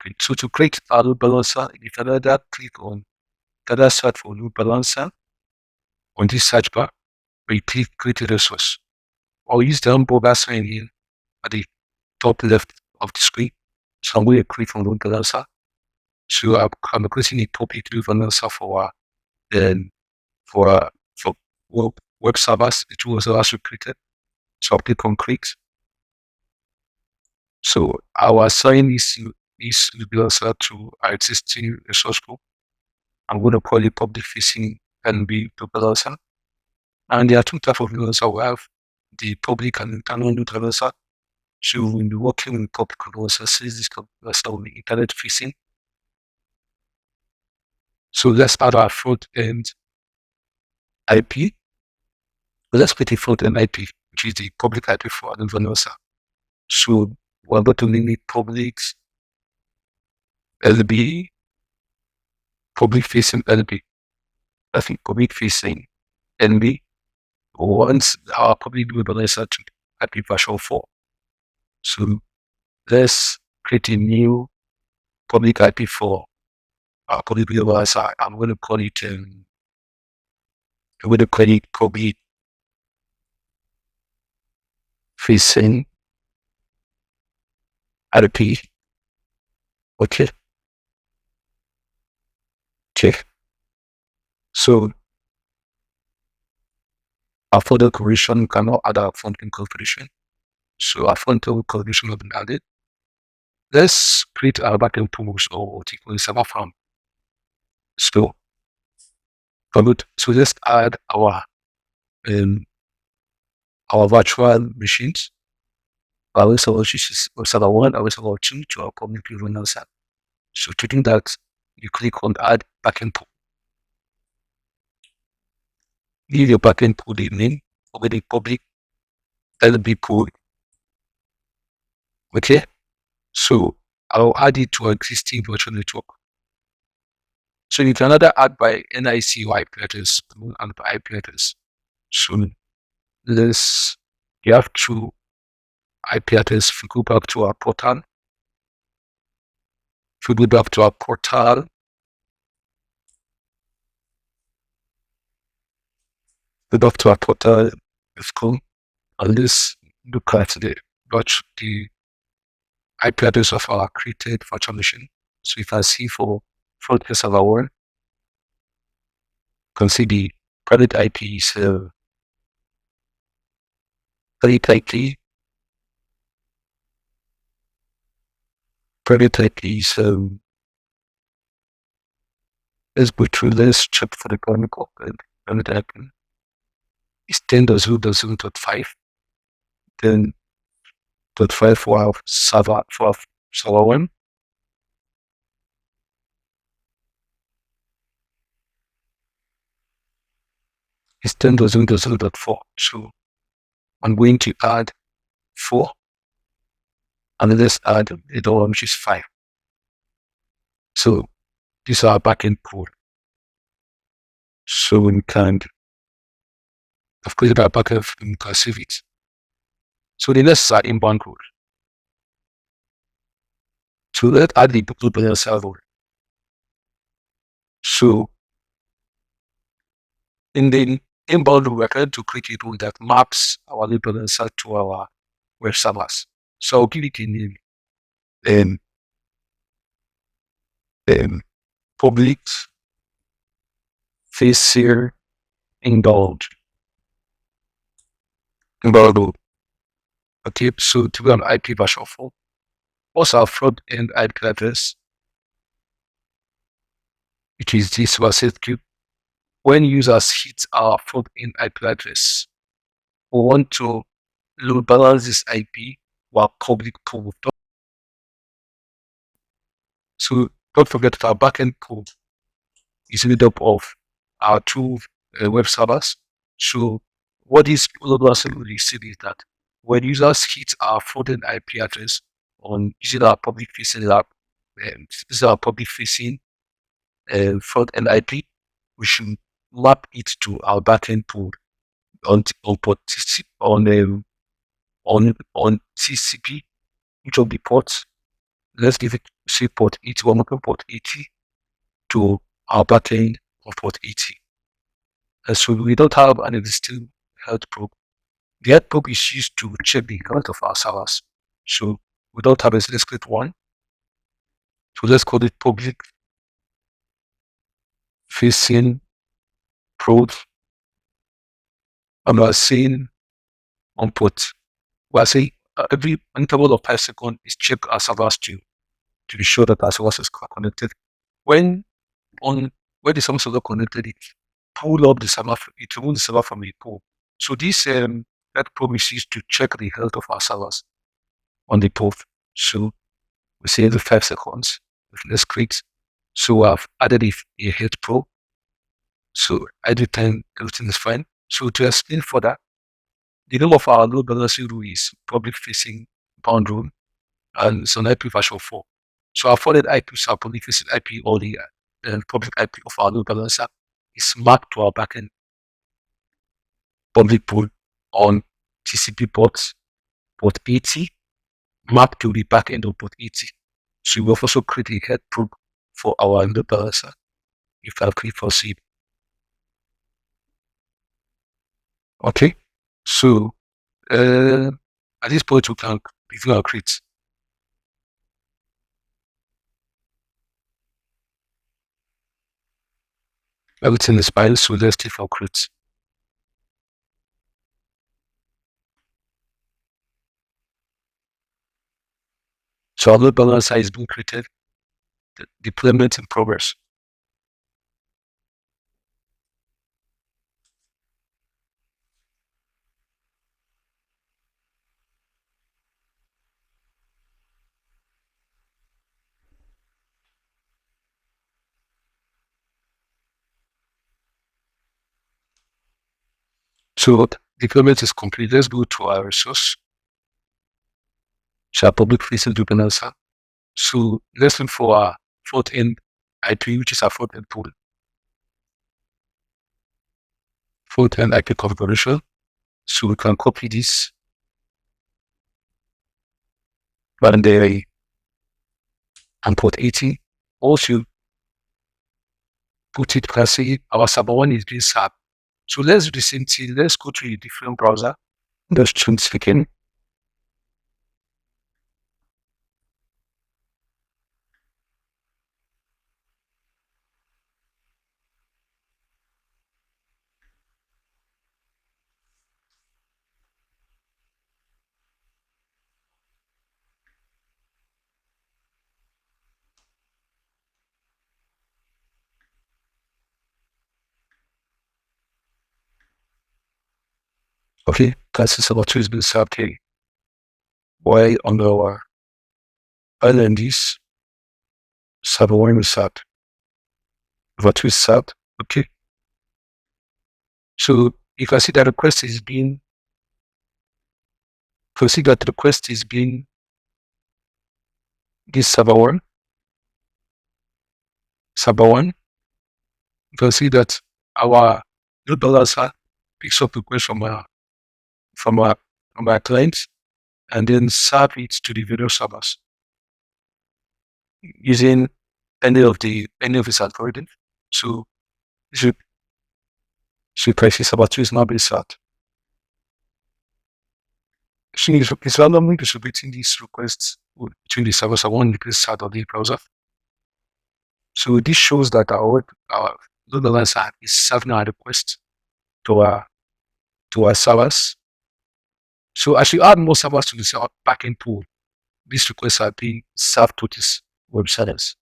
Okay, so to create a load balancer, in the Canada, click on Canada search for load balancer. On this search bar, we click create a resource. I'll use the umbrella sign here at the top left of the screen. So I'm going to click on load balancer. So I'm creating a topic load balancer for web servers. It was also created. So I'll click on create. So I'll assign this load balancer to our existing resource group. I'm going to call it public facing NB load balancer. And there are two types of load balancer. We have the public and internal load balancer. So we'll be working with public load balancer since this balancer will be internet facing. So let's add our front end IP. So let's create a front end IP, which is the public IP for our load balancer. So we're going to name it public LB, public facing LB. I think public facing NB. Once our public load balancer to IP version 4. So let's create a new public IP for our public load balancer. I'm going to call it public facing IP. Okay. Check. So our further correction cannot add our front end configuration. So our front end configuration has been added. Let's create our backend pools or what you call server farm. So let's add our virtual machines. Our server 1, our server 2 to our public load balancer. So to do that, you click on add backend pool. Give your backend pool the name of the public LB pool. Okay, so I'll add it to our existing virtual network. So you can either add by NIC or IP address and by IP address. So you have to IP address. If we go back to our portal, go back to it's cool. And let's look at the IP address of our created virtual machine. So you can see for front end server 1, you can see the private IP is private IP is let's go through this, check for the canonical private IP. It's 10.0.0.5. Then .5 for our server 1. It's 10.0.0.4. So I'm going to add 4. And then let's add the other one, which is 5. So this is our backend code. So we can, I've created our backend, we can save it. So the next is our inbound code. So let's add the load balancer role. So in the inbound role, we're going to create a role that maps our load balancer to our web servers. So I'll give it a name. Public facing inbound. Okay, so to be on IP version 4. Also our front end IP address, which is this versus cube. When users hit our front end IP address, we want to load balance this IP while public pool. So don't forget that our backend code is made up of our 2 web servers. So what this load balancer will receive is that when users hit our front end IP address on using our public facing lab, this is our public facing front end IP, we should map it to our backend pool on TCP, each of the ports let's give it, say, port 80, one more port 80 to our backend of port 80. And so we don't have an existing health probe. The health probe is used to check the health of our servers. So we don't have a let's create one. So let's call it public facing probe. And we're saying on port, we're saying every interval of 5 seconds is check our servers to be sure that our servers is connected. When the servers are connected, it pull up the server, it removes the server from the pool. So this that probe is used to check the health of our servers on the port. So we say every 5 seconds, let's create. So I've added a health probe. So every time everything is fine. So to explain further, the name of our load balancing rule is public facing bound rule, and it's on IP version 4. So our forwarded IPs are public facing IP, or the public IP of our load balancer is mapped to our backend public pool on TCP port 80, mapped to the backend of port 80. So we will also create a head probe for our load balancer. You can click for C. Okay, so at this point we can review our create. Everything is fine, so let's click for create. So our load balancer is being created, the deployment in progress. So deployment is complete. Let's go to our resource. So our public facing load balancer. So let's look for our front end IP, which is our front end pool. Front end IP configuration. So we can copy this and port 80. Also put it, can say our server 1 is being served. So let's do the same thing. Let's go to a different browser. Let's choose again. Okay, that's server 2 is being served here. While on our LNDs, server 1 is served. Server 2 is served. Okay. So you can see that request is being this server 1. Server 1. You can see that our load balancer picks up requests from our clients and then serve it to the various servers using any of its algorithms. So you can see server 2 is now being served. So it's randomly distributing these requests between the servers. I want to be served on the browser. So this shows that our load balancer is serving our request to our servers. So as you add more servers to the backend pool, these requests are being served to these web servers.